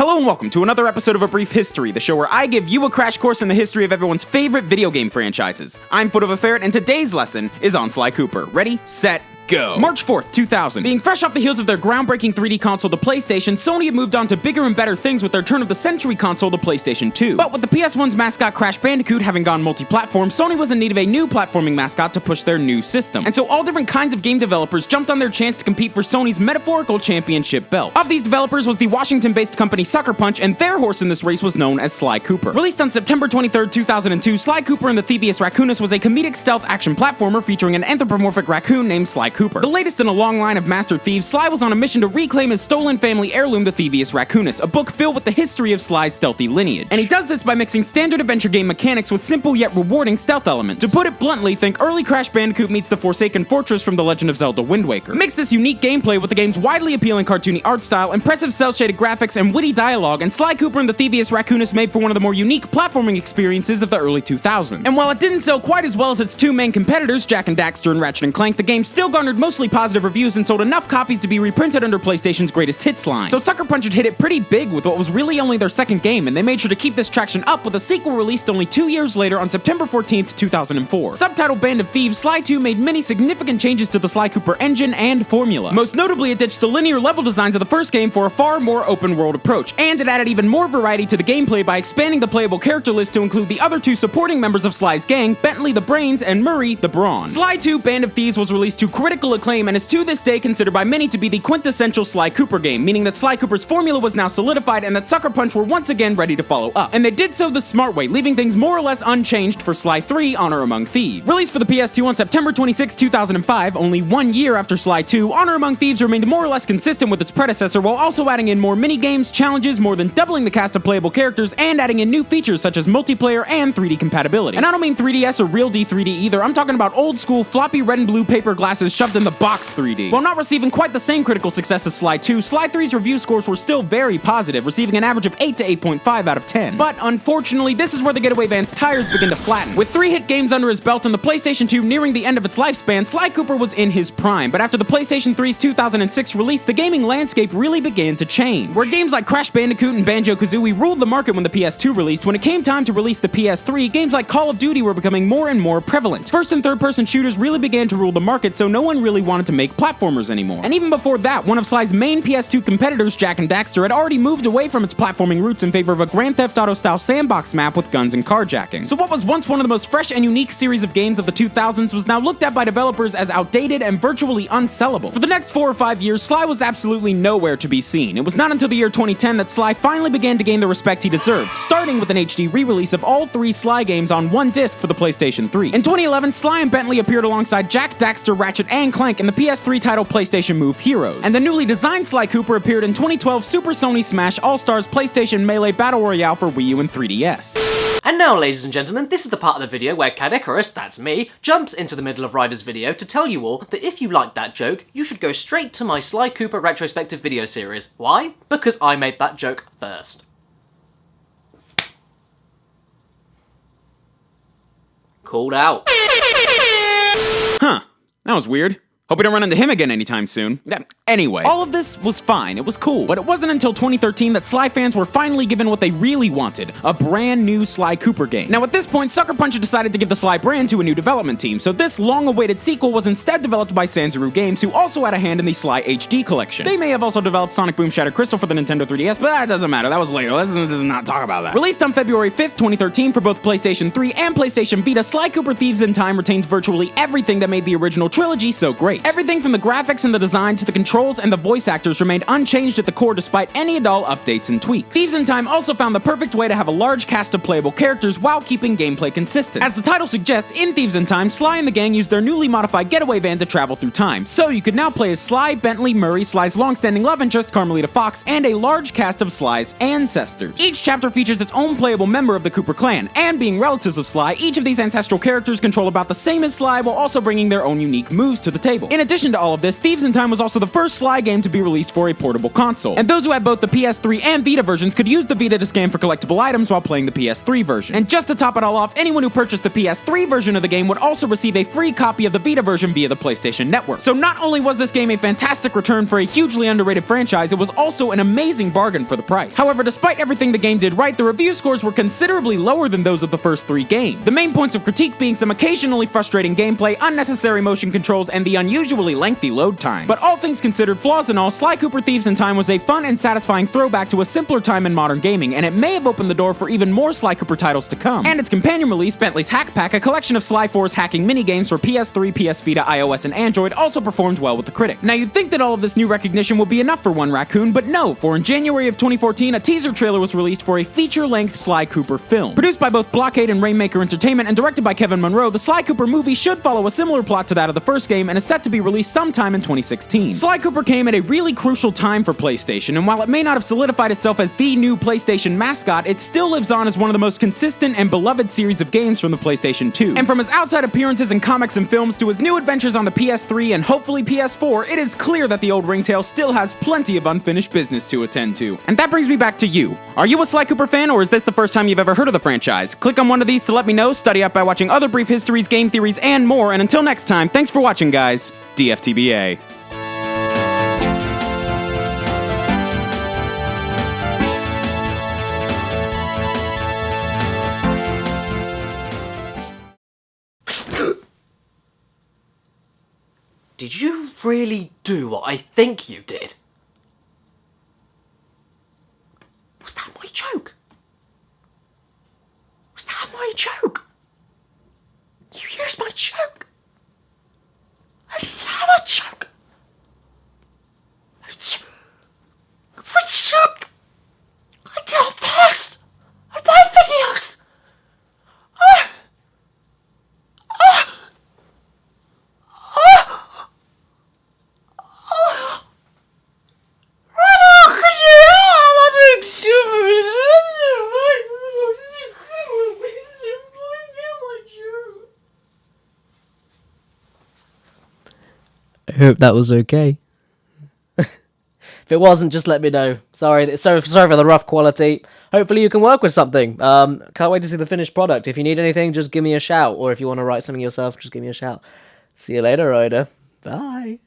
Hello and welcome to another episode of A Brief History, the show where I give you a crash course in the history of everyone's favorite video game franchises. I'm FootofaFerret, and today's lesson is on Sly Cooper. Ready, set, go. March 4th, 2000. Being fresh off the heels of their groundbreaking 3D console, the PlayStation, Sony had moved on to bigger and better things with their turn-of-the-century console, the PlayStation 2. But with the PS1's mascot Crash Bandicoot having gone multi-platform, Sony was in need of a new platforming mascot to push their new system. And so all different kinds of game developers jumped on their chance to compete for Sony's metaphorical championship belt. Of these developers was the Washington-based company Sucker Punch, and their horse in this race was known as Sly Cooper. Released on September 23rd, 2002, Sly Cooper and the Thieves Raccoonus was a comedic stealth action platformer featuring an anthropomorphic raccoon named Sly Cooper. The latest in a long line of master thieves, Sly was on a mission to reclaim his stolen family heirloom, the Thieves Raccoonus, a book filled with the history of Sly's stealthy lineage. And he does this by mixing standard adventure game mechanics with simple yet rewarding stealth elements. To put it bluntly, think early Crash Bandicoot meets the Forsaken Fortress from The Legend of Zelda Wind Waker. Mix this unique gameplay with the game's widely appealing cartoony art style, impressive cel-shaded graphics, and witty dialogue, and Sly Cooper and the Thieves Raccoonus made for one of the more unique platforming experiences of the early 2000s. And while it didn't sell quite as well as its two main competitors, Jak and Daxter and Ratchet & Clank, the game still garnered mostly positive reviews and sold enough copies to be reprinted under PlayStation's greatest hits line. So Sucker Punch had hit it pretty big with what was really only their second game, and they made sure to keep this traction up with a sequel released only 2 years later on September 14th, 2004. Subtitled Band of Thieves, Sly 2 made many significant changes to the Sly Cooper engine and formula. Most notably, it ditched the linear level designs of the first game for a far more open-world approach, and it added even more variety to the gameplay by expanding the playable character list to include the other two supporting members of Sly's gang, Bentley the Brains and Murray the Brawn. Sly 2 Band of Thieves was released to critical acclaim and is to this day considered by many to be the quintessential Sly Cooper game, meaning that Sly Cooper's formula was now solidified and that Sucker Punch were once again ready to follow up. And they did so the smart way, leaving things more or less unchanged for Sly 3 Honor Among Thieves. Released for the PS2 on September 26, 2005, only 1 year after Sly 2, Honor Among Thieves remained more or less consistent with its predecessor while also adding in more mini-games, challenges, more than doubling the cast of playable characters, and adding in new features such as multiplayer and 3D compatibility. And I don't mean 3DS or real D3D either, I'm talking about old school floppy red and blue paper glasses shoved in the box 3D. While not receiving quite the same critical success as Sly 2, Sly 3's review scores were still very positive, receiving an average of 8 to 8.5 out of 10. But unfortunately, this is where the Getaway Van's tires begin to flatten. With 3 hit games under his belt and the PlayStation 2 nearing the end of its lifespan, Sly Cooper was in his prime, but after the PlayStation 3's 2006 release, the gaming landscape really began to change. Where games like Crash Bandicoot and Banjo-Kazooie ruled the market when the PS2 released, when it came time to release the PS3, games like Call of Duty were becoming more and more prevalent. First and third person shooters really began to rule the market, so no one really wanted to make platformers anymore. And even before that, one of Sly's main PS2 competitors, Jak and Daxter, had already moved away from its platforming roots in favor of a Grand Theft Auto-style sandbox map with guns and carjacking. So what was once one of the most fresh and unique series of games of the 2000s was now looked at by developers as outdated and virtually unsellable. For the next 4 or 5 years, Sly was absolutely nowhere to be seen. It was not until the year 2010 that Sly finally began to gain the respect he deserved, starting with an HD re-release of all 3 Sly games on one disc for the PlayStation 3. In 2011, Sly and Bentley appeared alongside Jak, Daxter, Ratchet, and Clank in the PS3 title PlayStation Move Heroes. And the newly designed Sly Cooper appeared in 2012 Super Sony Smash All-Stars PlayStation Melee Battle Royale for Wii U and 3DS. And now, ladies and gentlemen, this is the part of the video where Icarus, that's me, jumps into the middle of Ryder's video to tell you all that if you liked that joke, you should go straight to my Sly Cooper retrospective video series. Why? Because I made that joke first. Called out. Huh, that was weird. Hope we don't run into him again anytime soon. Anyway, all of this was fine, it was cool, but it wasn't until 2013 that Sly fans were finally given what they really wanted, a brand new Sly Cooper game. Now at this point, Sucker Punch had decided to give the Sly brand to a new development team, so this long-awaited sequel was instead developed by Sanzaru Games, who also had a hand in the Sly HD collection. They may have also developed Sonic Boom Shattered Crystal for the Nintendo 3DS, but that doesn't matter, that was later, let's not talk about that. Released on February 5th, 2013 for both PlayStation 3 and PlayStation Vita, Sly Cooper Thieves in Time retains virtually everything that made the original trilogy so great. Everything from the graphics and the design to the controls and the voice actors remained unchanged at the core despite any and all updates and tweaks. Thieves in Time also found the perfect way to have a large cast of playable characters while keeping gameplay consistent. As the title suggests, in Thieves in Time, Sly and the gang used their newly modified getaway van to travel through time, so you could now play as Sly, Bentley, Murray, Sly's long-standing love interest, Carmelita Fox, and a large cast of Sly's ancestors. Each chapter features its own playable member of the Cooper clan, and being relatives of Sly, each of these ancestral characters control about the same as Sly while also bringing their own unique moves to the table. In addition to all of this, Thieves in Time was also the first Sly game to be released for a portable console, and those who had both the PS3 and Vita versions could use the Vita to scan for collectible items while playing the PS3 version. And just to top it all off, anyone who purchased the PS3 version of the game would also receive a free copy of the Vita version via the PlayStation Network. So not only was this game a fantastic return for a hugely underrated franchise, it was also an amazing bargain for the price. However, despite everything the game did right, the review scores were considerably lower than those of the first 3 games. The main points of critique being some occasionally frustrating gameplay, unnecessary motion controls, and the unusually lengthy load times. But all things considered, flaws and all, Sly Cooper Thieves in Time was a fun and satisfying throwback to a simpler time in modern gaming, and it may have opened the door for even more Sly Cooper titles to come. And its companion release, Bentley's Hack Pack, a collection of Sly 4's hacking minigames for PS3, PS Vita, iOS, and Android, also performed well with the critics. Now you'd think that all of this new recognition would be enough for one raccoon, but no, for in January of 2014, a teaser trailer was released for a feature-length Sly Cooper film. Produced by both Blockade and Rainmaker Entertainment and directed by Kevin Monroe, the Sly Cooper movie should follow a similar plot to that of the first game and is set to be released sometime in 2016. Sly Cooper came at a really crucial time for PlayStation, and while it may not have solidified itself as the new PlayStation mascot, it still lives on as one of the most consistent and beloved series of games from the PlayStation 2. And from his outside appearances in comics and films to his new adventures on the PS3 and hopefully PS4, it is clear that the old ringtail still has plenty of unfinished business to attend to. And that brings me back to you. Are you a Sly Cooper fan, or is this the first time you've ever heard of the franchise? Click on one of these to let me know, study up by watching other brief histories, game theories, and more, and until next time, thanks for watching, guys. DFTBA. Did you really do what I think you did? Was that my joke? Was that my joke? You used my joke? That's not a joke. What joke? I don't post on my videos. I hope that was okay. If it wasn't, just let me know. Sorry for the rough quality. Hopefully you can work with something. Can't wait to see the finished product. If you need anything, just give me a shout. Or if you want to write something yourself, just give me a shout. See you later, Ryder. Bye.